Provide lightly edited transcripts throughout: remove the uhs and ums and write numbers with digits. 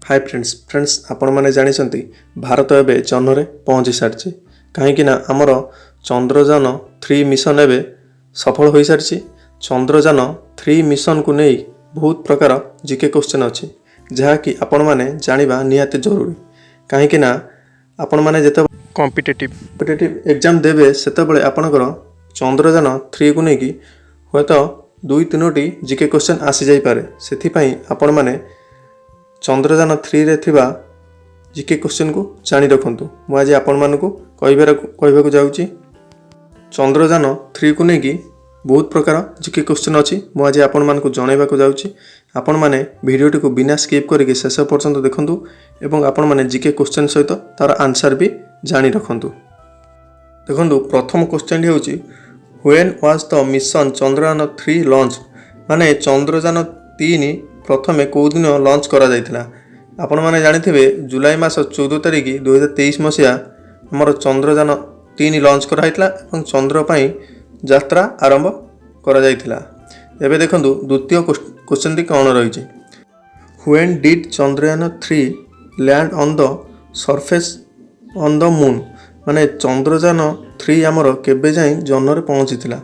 Hi friends आपण मैंने जानी भारत एवं चंद्र में पहुँची सारी कहीं आमर चंद्रयान 3 मिशन एवं सफल हो सारी। चंद्रयान 3 मिशन को नहीं बहुत प्रकार जीके क्वेश्चन अच्छी जहाँकि आपण मैंने जाना निहाती जरूरी कहीं आपण मैंने जिते कॉम्पिटिटिव एग्जाम देवे से आपणकर चंद्रयान 3 को लेकिन हे तो 2-3टी जीके क्वेश्चन आसी जापे से आपण मैंने चंद्रयान 3 रे थिबा जीके क्वेश्चन को जानी रखु। मुझे आपण मानक कहवाक जाऊँगी चंद्रयान 3 को लेकिन बहुत प्रकार जीके क्वेश्चन अच्छी मुझे आपण मानक जनवाक जाऊँगी। आपण मैंने भिडियोटी को बिना स्किप करके शेष पर्यंत देखूँ एवं आपण मैंने जीके क्वेश्चन सहित तार आंसर भी जानी रखु। देखो प्रथम क्वेश्चन हूँ when was the mission Chandrayaan 3 launch माने चंद्रयान 3 प्रथमे कौ दिन लॉन्च करा जाइथिला। आपण माने जानिथिबे जुलाई मास 14 तारिख 2023 मसीहा हमर चंद्रयान 3 लॉन्च करा हैतला एवं चंद्र पई यात्रा आरंभ करा जाइथिला। एबे देखंतु द्वितीय क्वेश्चन टी कोन रहिछि when did Chandrayaan 3 land on the surface on the moon माने चंद्रयान 3 हमर केबे जाई जन्नरे पहुंचीथिला।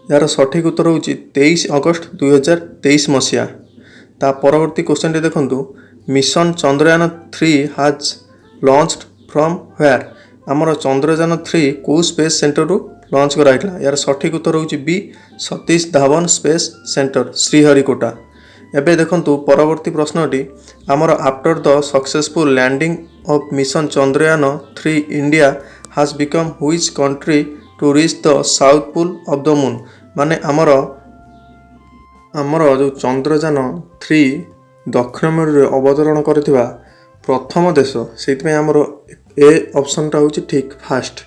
यार सठिक उत्तर होछि 23 अगस्त 2023 मसीहा। ता परवर्ती क्वेश्चन टी देखंतु mission Chandrayaan 3 has launched from where आमर चंद्रयान 3 को स्पेस सेंटर रु लॉन्च कराइला। यार सठिक उत्तर होछि B Satish Dhawan space centre Sriharikota. एबे देखंतु परवर्ती प्रश्नटी आमर after the successful landing of mission Chandrayaan 3 India has become which country to reach the south pole of the moon माने आमर जो चंद्रयान 3 दक्षिण मेरु अवतरण करथिबा प्रथम देश से आमर ए ऑप्शन टा होछि ठीक फास्ट।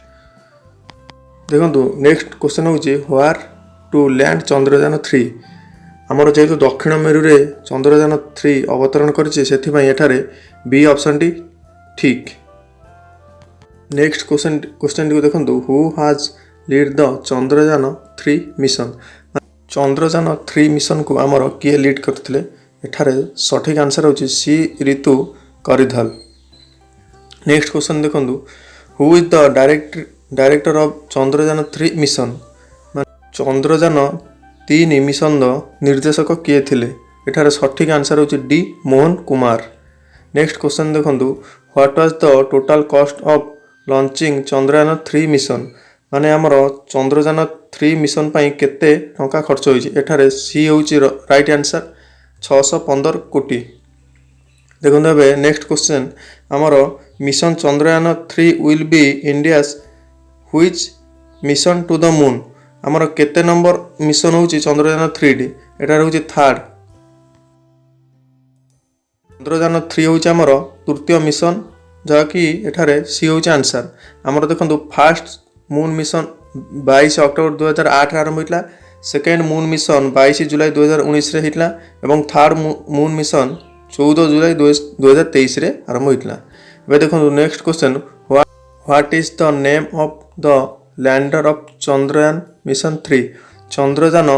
देखंतु नेक्स्ट क्वेश्चन होछि व्हेयर टू लैंड चंद्रयान 3 आमर जेहेतु दक्षिण मेरु रे चंद्रयान 3 अवतरण करिछि सेथिबाई एठारे बी ऑप्शन टी ठीक। नेक्स्ट क्वेश्चन को देखंतु who has led the Chandrayaan 3 mission Chandrayaan 3 mission को आमर किए लीड करथिले एठारे सठिक आंसर होछि C Ritu Karidhal. Next question देखंतु who is the director of Chandrayaan 3 mission Chandrayaan 3 mission द निर्देशक किए थिले एठारे सठिक आंसर होछि D Mohan Kumar. Next question देखंतु what was the total cost of launching Chandrayaan 3 mission माने आमर चंद्रयान 3 मिशन पाई केते टंका खर्च होइछि एठारे सी होछि राइट आंसर 615 कोटी। देखो ए नेक्स्ट क्वेश्चन आमर mission Chandrayaan 3 will be India's which mission to the moon आमर केते नंबर मिशन होछि चंद्रयान 3 टी एठारे होछि थर्ड। चंद्रयान 3 होछि आमर तृतीय मिशन जहाँकि एठारे सी होछि आंसर। आमर देखंतु फास्ट मून मिशन 22 अक्टोबर 2008 आरंभ होइतला सेकेंड मून मिशन 22 जुलाई 2019 रे हितला एवं थर्ड मून मिशन 14 जुलाई 2023 रे आरंभ होइतला। बे देखंतु next question what is the name of the lander of Chandrayaan mission 3 Chandrayaan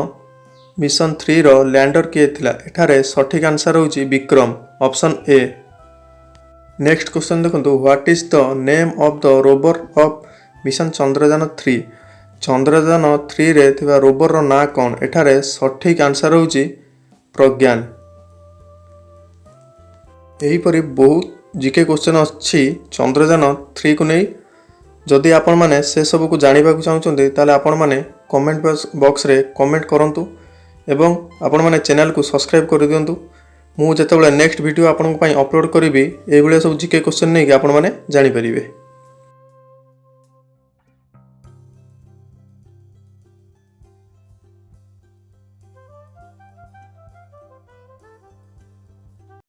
mission 3 रो लैंडर किए थिला एठारे सठिक आंसर होछि Vikram option A. Next question देखंतु what is the name of the rover of mission Chandrayaan 3 Chandrayaan 3 रे थिबा रोवर रो ना कोन एठारे सठिक आंसर होछि प्रज्ञान। एही परि बहुत जीके क्वेश्चन अच्छी चंद्रयान 3 को नहीं जदि आपण माने से सब को जानिबा को चाहउछन्ते ताले आपण माने कमेंट बॉक्स रे कमेंट करंतु एवं आपण माने चैनल को सब्सक्राइब कर दियंतु। मु जेतेबेले नेक्स्ट वीडियो आपण को पई अपलोड करिवि एई भले सब जीके क्वेश्चन नै कि आपण माने जानि परिबे।